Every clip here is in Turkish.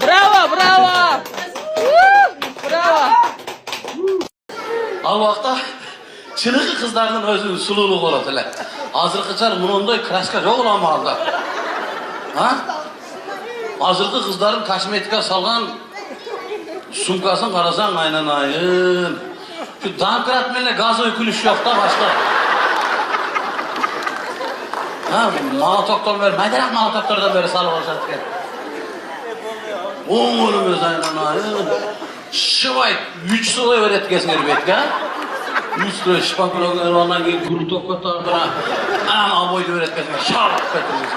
Bravo, bravo. Bravo. Al vaqtda çınıqı kızlarının özü sululuq olatilar. Hazırqıçar bununday kraska yo'q olamazdı. Ha? Hazırqı kızların kosmetika salgan sumkasını qarasan aynanayın. Şu Dankrat bilan gaz öykülüş yo'q da başqa. Ha, molotokdan beri, maydaroq molotoklardan beri salib olishadi. O'g'limiz aynanayın. Şivay 3 so'y öğretkesin betga. 3 so'y şipankologiyadan ondan keyin gurutokka tartira. Ana aboyda öğretkesin. Şarap ketirmiz.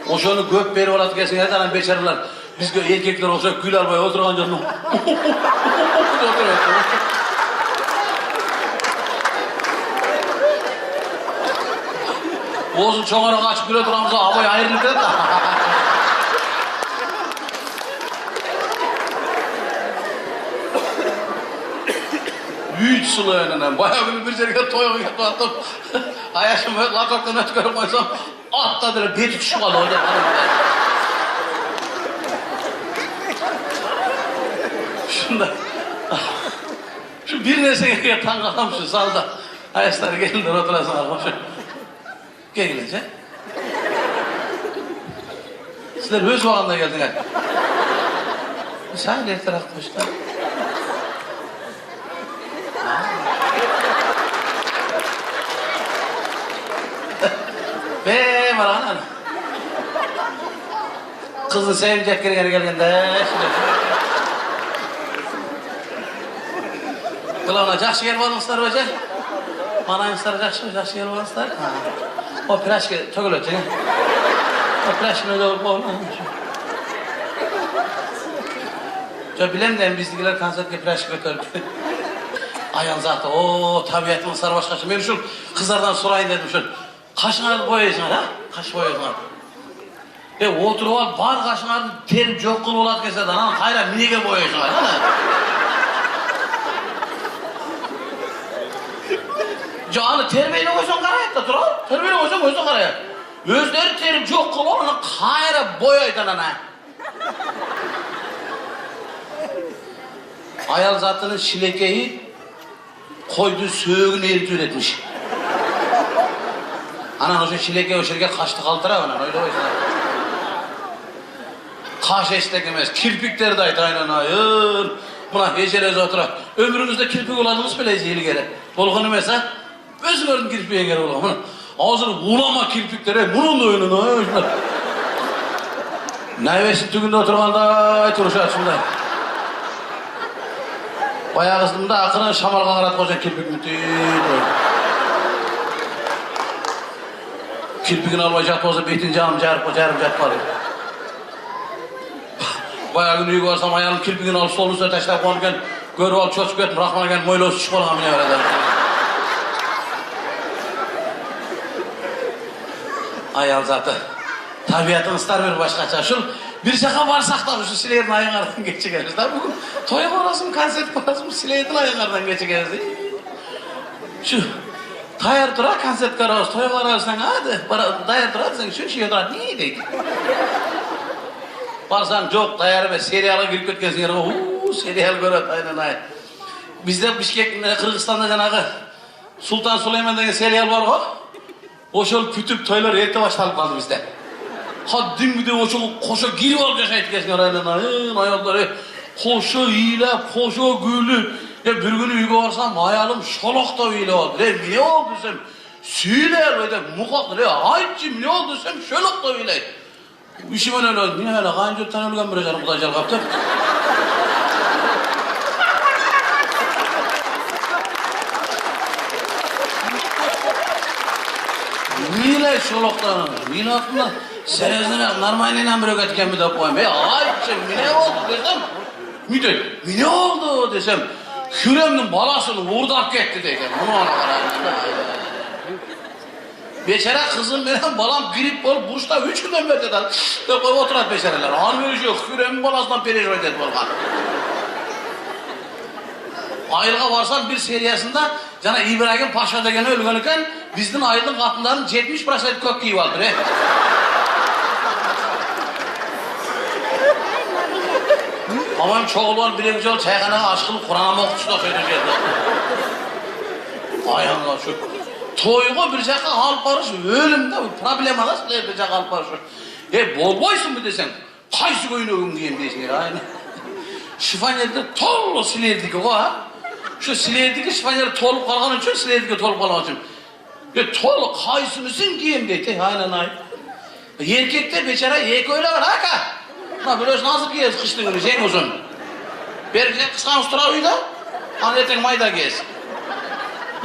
Oşonu köp berip olatkesin aytanan beçaralar. Bizga erkekler o'xshab kuylarboy o'tirgan jo'ni. O'zini cho'ng'aroq ochib kula turamiz, aboy ayrilib ketadi. Üç sulayınından bayağı bir yerine toyuğa yattım. Ayaşımı lakaktan ötkörüp koysam atladılar, beti düşük aldı orada. Şunda, şu bir nesneye tangalım şu salda. Ayaşlar gelinler oturasın arkadaşlar. Gelince. Sizler öz vaxtında geldiniz. Sen ne taraf koştun? Be Marana. Kızı sevecek gelgende. Kılağına жақсы yer varmışlar hoca. Manaymışlar жақсы yer varmışlar. O piraşki tögülötü. O piraşki ne olur bu. Ya bilem de bizdikiler konsertke piraşki götürdü. Ayağın zaten o tabiatın sarbaşkaşı. Ben şu kızlardan sorayım dedim şu. Kaşınar boyayısın ha? Kaş boyayısın ha? Oturup al, bar kaşınar terip çok kıl olat keseden ha? Hayra minege boyayısın ha? Canı terbeyle koysan karayat da dur ha? Terbeyle koysan karayat. Özleri terip çok kıl olanı hayra boyaydan ha? Ayal zatının şilekeyi koyduğu söğün erit üretmiş. Anan o şileke o şirke kaçtı kaldıra anan öyle oysa. Kaş estekemez, kirpikleri de aynen ayın. Buna heceleze otura. Ömrünüzde kirpik olanınız bile zehirli gerek. Bolğunu mesela, özün gördün kirpiğe gerek olan. Ağzını ulama kirpiklere, bunun da önünü. Neyvesi tügünde oturmanda turuşu açımda. Bayağı kızdığımda akına şamalga karat koyacak kirpik müthiş. Kirpikini almayacak olsa beytin canım carıp var. Bayağı gün uygu varsam ayağım kirpikini alıp solun üstüne taşlar konurken görüp alıp çocuk ettim, rahmana gel moyloz çık olan bile öyle der. Ayağım zaten tabiatın ıstar bir başka şul bir şaka varsak da şu sileyetin ayağlardan geçe geliriz. Bugün toya orası konsert orası sileyetin ayağlardan geçe geliriz. Şu tayar dura konsert kararız, toya vararsan hadi. Tayar dura sen şu şeye dura neydi? Varsan çok tayar ve seriyalı girip ketkensin yere. Seriyal görüyor aynen. Bizde Bişkek'te Kırgızistan'da canağı Sultan Süleyman degen seriyal var o. O şol kütüp toylar erte başlanıp kaldı bizde. Haddim bir de o şol koşa girip alıp yaşayıp ketken aynen. Ayolları koşa iyilep, koşa gülüp. Ya bir gün uygu varsam hayalım şolak da öyle oldu. Ne oldu sen? Söyler böyle mukaklı. Ayıpcım ne oldu sen? Şolak da öyle. İşim öyle oldu. Niye öyle? Kayıncıktan ölgen bir canım kudaycal kaptı. Niye şolaktan? Niye aklına? Sen özüne normaline bir ögetken bir de koyayım. Ayıpcım ne oldu dedim. Müdür, ne oldu desem, Hürrem'in balasını vurdap gitti diyeceğim. Bunu ona kararım. Beçere kızım benim balam grip olup burçta 3 günden beri dedi. Oturat beçereler. An verici yok. Hürrem'in balasından perişan edildi bolgan. Ayılga varsan bir seriyasında cana İbrahim Paşa degen ölgönüken bizden ayılın katınların 70% kök giyip aldır. Ama çoğulan bile güzel çayxanaga aşkılı Kur'an'a okutusu da söyleyecekti. Ay Allah şu. Toyga bir jaka alıp barış, ölümde problem alas bir jaka alıp barış. Bol boysun mu desem, kaysı köynөгüm giyen deysin aynı. Şifanyerde tollu silerdik o ha. Şu silerdiki şifanyerde tolup kalgan için silerdiki tolup kalgan için. Tolu kaysımısın giyen deydi, aynen aynen. Erkekte beçara yek öyle var haka. Ha böyle nasıl giyiyoruz kışlığını, jen uzun. Berkler kıskan ustura uyda, anleten mayda giyiyoruz.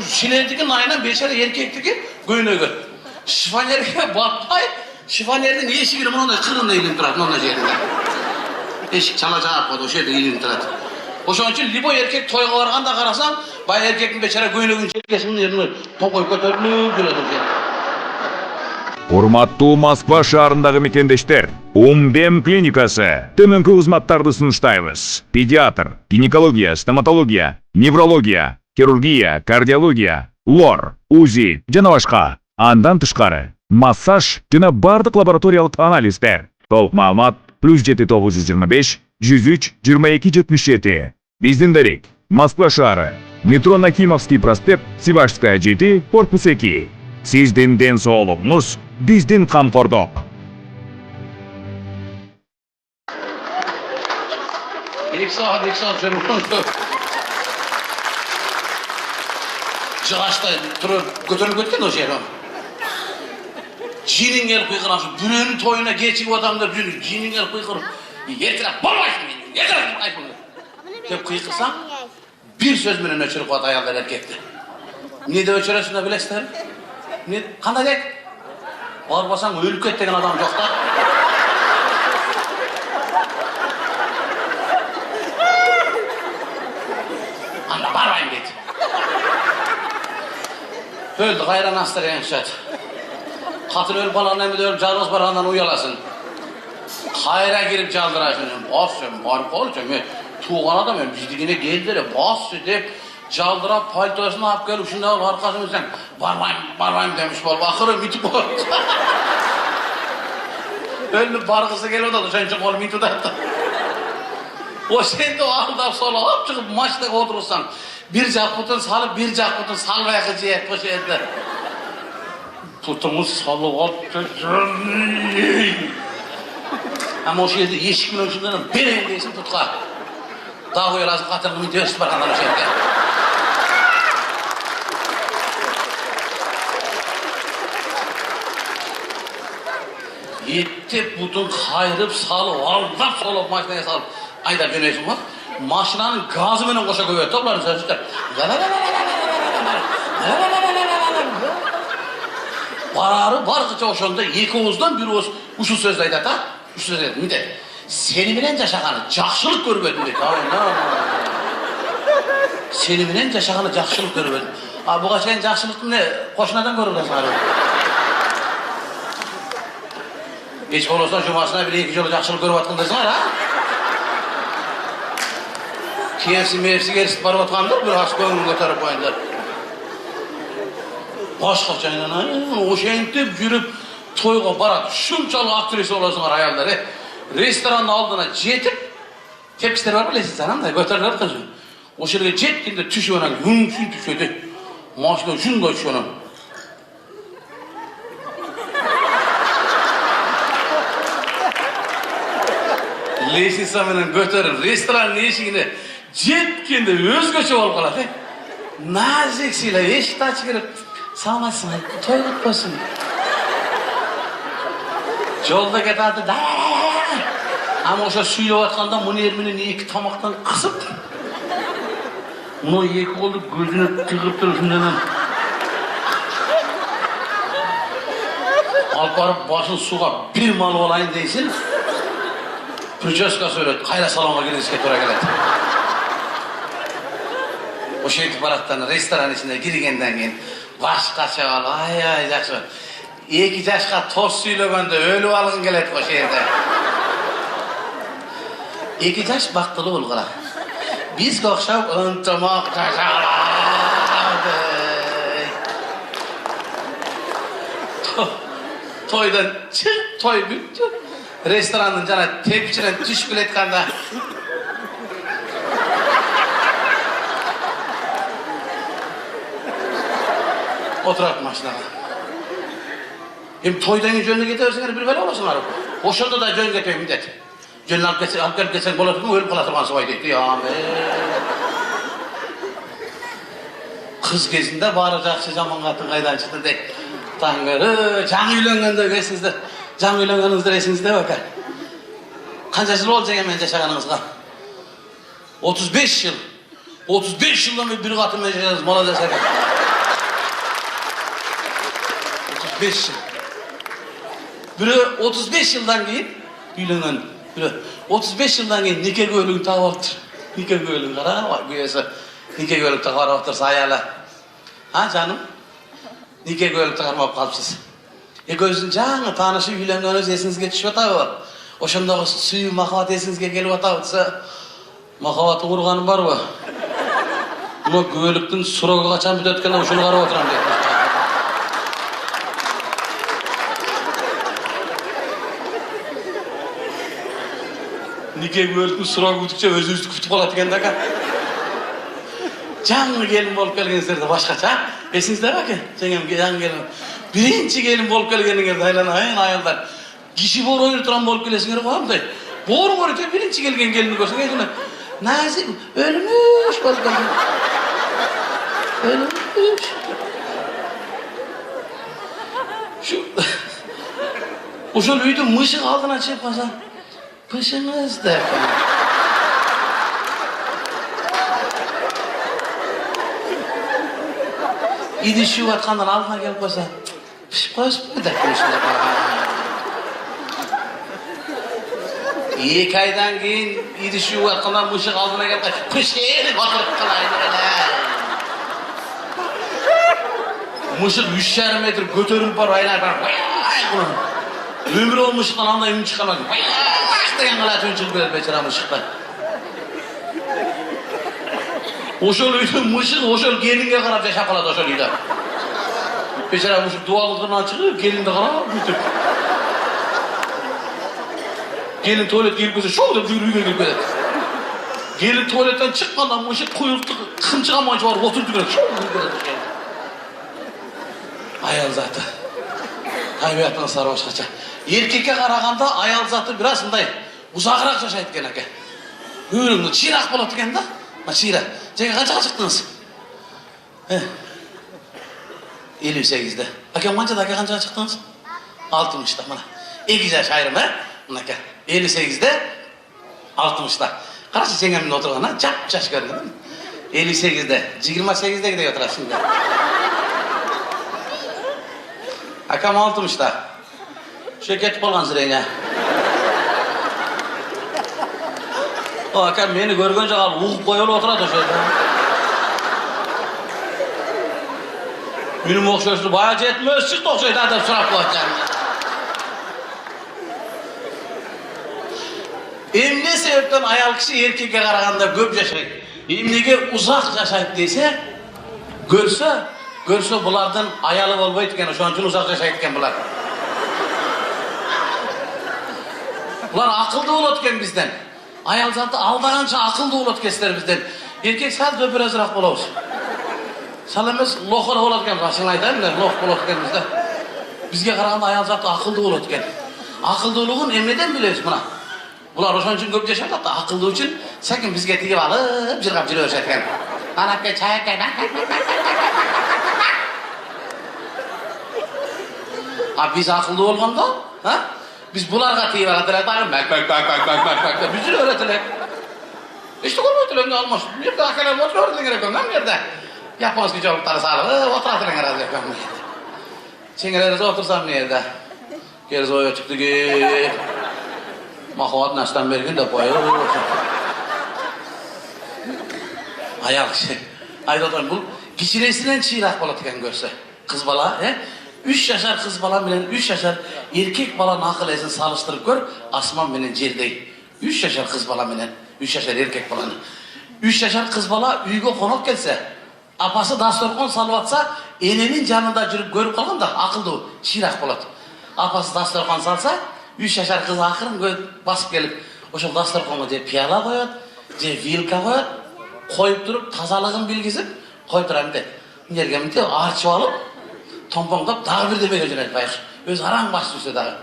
Şilerdeki nayından beçara erkekteki göynögü. Şifanyerge batmay, şifanyerden eşigini bunun da kırında ilim durat, onun da yerinde. Eşik çalacağı kodu, o şeyde ilim durat. O şun için libo erkek toyga vargan da karasam, bay erkekin beçara göynögün çekesinin yerine topoy kötörülüp gülödür. Урматтуу Москва шаарындагы мекендештер, Умбем клиникасы төмөнкү кызматтарды сунуштайбыз. Педиатр, гинекология, стоматология, неврология, хирургия, кардиология, лор, УЗИ жана башка. Андан тышкары, массаж жана бардык лабораториялык анализдер. Толук маалымат +7 925 103 22 77. Биздин дарек Москва шаары, метро Накимовский проспект, Сивашская 7, корпус 2. Сиздин ден соолугуңуз биздин камкордук. İlk saat canımızda. Çıgaçta götürüp götken o şey. Cinin gelip kıykıran şu bürünün toyuna geçik adamlar bürünün cinin gelip kıykıran. Yertirek bolmayısın beni, yertirek bolmayısın. Hep kıykırsan bir söz menen öçürük o ayallar erkekti. Ne de öçüresin de bilesizler? Ne? Kanda dek? Barbasan ölüp kettiğin adam yok da. Anda barbayım dedi. Öldü gayran hastır enşat. Katın ölüp alan emri de ölüp cargız barağından uyalasın. Hayra girip caldırasın. Basın, marka olacağım. Tuğan adam bizdigine geldiler. Basın deyip caldırap paltosunu alıp gelip şunda al arkasını sen barbayım demiş bol. Bakırı mitik bol. Ölüp bargısı geliyor da sen çık ol mitik da. O sen de o aldap sola hop çıkıp maçta oturursan bir cak putun salıp bir cak putun salmaya kıcıyet bu şeyde. Putumuz salıp hop ama o şeyde yeşikmin ölçünden bir eldeysin putka. Dağ uyarası katırını müdürsü barkandan o şeyde. Yetti putun kayırıp salıp aldap solup maçtaya salıp ayda dönüyorsun bak. Maşinanın gazı menen koşa koyuyor. Toplarını sözcükler. Bararı bargıca oşonda iki oğuzdan bir oğuz uşul sözdeydi ta. Uşul sözdeydi. Mi de? Seni bilen caşağını cakşılık görüp ödüm dedi. Seni bilen caşağını cakşılık görüp ödüm. Abi bu kaçayın cakşılık ne? Koşunadan görürler sana. Hiç olursa cumasına bile iki yolu cakşılık görüp atkın desin ha? KFC mevsi gerisi barıp atkandır, bir has gönlünü götürüp koyunlar. Başka çayla o şeyinde yürüp toyga barat, şunçalı aktrisi olasınlar hayallar. Restoranın aldığına jetip, tepkiler var bilesiz sanam da götürürler kızım. O şeyle jettiğinde tüşü ona, yunçun tüşüydü. Maaşla şunu da tüşü ona. Leysin samının götürür, restoranın eşiğine jetkende özgöçü olup kaladı. Naziksiyle eşit açık girip, sağlasın, toy kutmasın. Yolda ketardı, ama oşa suyla atkandan bunu erminin iki tamaktan kısıp, onu iki oldu gözüne tıkıp durur şundan. Alıp barıp başın suğa bir mal olayın değilsin. Prическа söyledi. Kayra salonga girişke tura geledi. O şeytip barattan restoran içinde girgenden keyin başkaça ol. Ay jakşı. 2 yaşka toz süylөгөндө ölüp algın geledi o şehirde. 2 yaş baktılı bulgula. Biz kokşap ıntımak taşaladı. Toydan çık, toy bitti. Restoranın cana tepçiden düşkül etkanda. Oturak maşinaga. Hem toydan jönüne gidersen bir bela olasınlar. Oşonda da jön geteyim dedi. Jönünü alıp gelip geçsen bolatır mı? Ölüp kalatırman soğay dedi. Ya amin. Kız kezinde bağıracakçı zaman katın kaydan çıktı de. Tangırı, can üylöngende esingizde. Can üylöngenizde esingizde bakar. Kanca yıl olacak hemen yaşaganыңызга? 35 yıl. 35 yıldan bir katın yaşayacağız. Mola desek. 35 yıl. Biri 35 yıldan keyin üylöngen. Biri 35 yıldan keyin nikah göylüğünü tağıp alıptır. Nikah göylüğünü qarab, güyesi. Nikah göylüğünü tağıp alıptır ayala. Ha canım? Nikah göylüğünü tağırmap kalıpsız. Gözün жаңы tanışıp üylöngönüz esingizge düşüp atabı. Oşondagı suyu mahabat esingizge gelip atabı dese, mahabatı urgaным barбы? Buna göylüktün surağı kaçan bir ötkende uşunu qarab oturam deyip. Nikah göylüktün surağı kütükçe özü kütüp kalat ekende aka. Жаңы gelin bolup kelgenizderde başkaça. Esingizde bak ya, жаңы gelin. Birinci gelin bolup kelgeningizde aylanayın ayollar. Kişi bor oyunu turan bolup kelesingler koyam da. Borun oraya birinci gelini görsen geçinler. Nazik ölmüş bolup kelgen. Ölmüş. Uşol üydün mışık aldına çıkıp kalsan. Pışınız derken. İdi şu atkandan altına gelip koysa, pişip koysun mu derken uşunda. 2 aydan keyin idi şu atkandan mışık altına gelip koysa, pışırıp oturup kalaydı. Mışık 3,5 metre götürülüp var, aylar var. Ömür olmuşluktan anlayımın çıkamaz. Dayan kalat öncül böyle beçera mışıklar. Oşol üydün mışık, oşol gelinge karab yaşap kaladı oşol üydü. Beçera mışık dualıdığından çıkıyor, gelin de karab büyütür. Gelin tuvalet gelip göze, şol da büyürüge gelip göze. Gelin tuvaletten çıkmadan mışık kuyuldu, kımçığa mancı var, oturdu göze, şol da büyürüge göze. Ayal zatı. Tabiatın sarı başkaça. Erkekке karaganda ayal zatı biraz mınday uzakırak yaşaydı eken aka. Öylümdü, çirak boladı eken da. Çirak. Jenge kançaga çıktınız? 58'de. Aka kançada aka kançaga çıktınız? 60'da mana. 2 yaş ayrım ha? Aka 58'de 60'da. Karaçı jengemle oturganda jap-jaş göründü. 58'de, 28'de gidip oturasın şimdi. Akam 60'da. Şu ketip bolgan sirenge. O akam beni görgönce kalıp uğup koyup oturады o yerде. Benim okşoşlu baya jetmez çıktı okşoydu adam surap koyacağım. Ne sebepten ayal kişi erkekке karaganda köp yaşaydı. Emnege uzak yaşaydı dese, görse bulardan ayalı bolbaydı eken, oşon üçün uzak yaşaydı eken bular. Bular akıllı oladı eken bizden. Ayal zatı aldagança akıllı oladı kesler bizden. Erkek sadece biraz rak bolabız. Sal emes lohora oladı eken, aşın aytayım da loh boladı eken bizde. Bizge karaganda ayal zatı akıllı oladı eken. Akıllılığın emneden biliriz buna. Bular oşon üçün köp yaşadı da akıllı üçün sakin bizge tigip alıp jirgap jire berişet eken. Anakka çay ekey. Biz akıllı olganda, ha? Biz bularga tigip alatırlar, bak, bizini öğretilek. İşte görmeytiler ne almış. Bir yerde akalar oturuyordu gerek ondan bir yerde. Yapmaz gücü olup sarıp, oturatırlar herhalde yapmam. Çengelerde otursam ne yerde? Gerisi oya çıktı ki. Mahavat nastan bergen de boyu. Ayal şey. Aydadan bu kişilesinden çiğrak bolatiken görse. Kız bala, 3 yaşar kız bala bilen 3 yaşar erkek bala nakıl esin salıştırıp gör, asman bilen jerdey. 3 yaşar kız bala bilen 3 yaşar erkek balanı. 3 yaşar kız bala uyga konak gelse, apası dastorkon salıp atsa, enenin canında жүрüp görüp kalgan da akıldı o, çiğrak bolat. Apası dastorkon salsa, 3 yaşar kız akırın basıp gelip, oşul dastorkonga je piyala koyat, je vilka koyat, koyup durup tazalığın bilgizip, koyup duram de. Nergemde arçıp alıp, tompongdap dağı bir demeye jönelip bayır. Öz aran başı üstü dağı.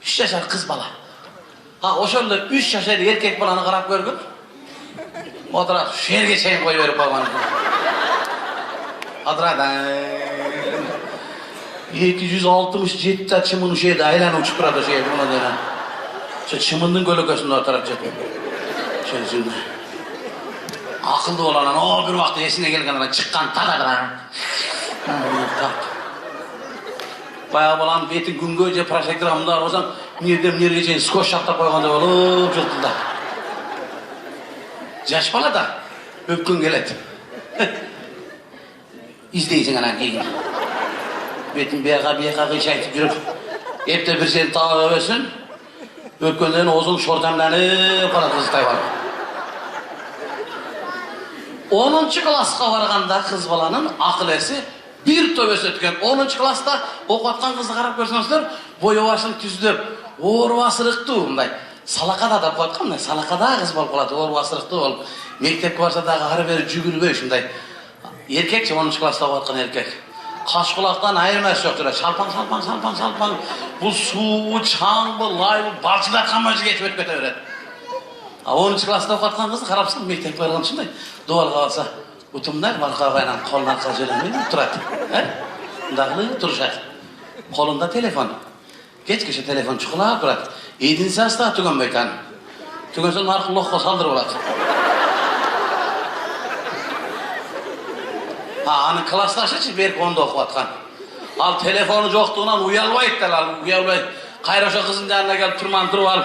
3 yaşar kız bala. Ha oşolda 3 yaşar erkek balаны karap görgün. Oturat, şu yerge çeyin koyu verip kalman. Oturat, 267 çımın şeyde aylan uçup duradu şey, buna denen. Şu çımının gölükesinde oturat jetip. Şöyle şimdi. Akıllı olanan o bir vakti esine gelgen çıkkan tadagıran. Bayağı bolan betin güngö je projektramda olsam nerge çeyin skoş şapta koyganda olup jıltılda. Jaş bala da öpkün gelet. İzleyicin anan keyin. Betin beyaka kıyış aytıp жүрüp, hepte bir seni tağı övesin. Öpkünden ozun şortamlanıp kala kızıtay var. 10. klasqa varganda kız balanın akıl esi bir töbesi ötken. 10. klasta okutkan kızı karap görsünüzler, boyu başını tüzdüp, orbasırıktı bunday. Salakada da koyatkan mı? Salakada kız bol koladı, orbasırıktı olup. Mektep varsa da harı beri cügülbey şunday. Erkekçe 10. klasta okutkan erkek. Kaş kulaktan ayırmaz yoktur. Salpang. Bu su, çang, bu lay, bu balçılar kamacı geçip ötköte öğret. 10. klasta okutkan kızı karapsın mektep vargan şunday. Doğal kalsa, utumlar markavayla koluna kazılamıyor, oturat. Dağlı duracak. Kolunda telefon. Geç kişi telefon çıkıla durat. Eydin sasda tügen beytan. Tügen son markı lokko saldırı olat. Anın klastaşı için berk onda okuyatkan. Al telefonu joktuğundan uyalbayık da al, uyalbayık. Kayraşa kızın yanına gelip turman turup al.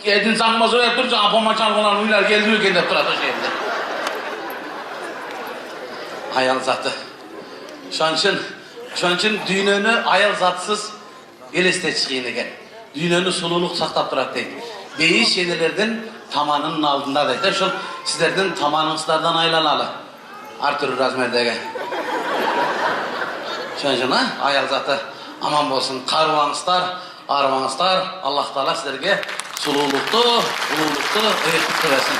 Eydin sanmaz öyle durca, apama çalgılan uylar geldi ülken de durat o şeyinde. Ayal zatı. Şun için düğününü ayal zatsız eleste çıkıyın eken. Düğününü sululuk saktap durat deydi. Beyiş şeylerden tamanının altında deydi. Şun sizlerden tamanınızlardan aylanalı. Artur Razmer'dege. Şun ayal zatı aman bolsun. Karvanızlar, arvanızlar. Allah Teala sizlerge sululuktu, ululuktu, öyetlikti versin.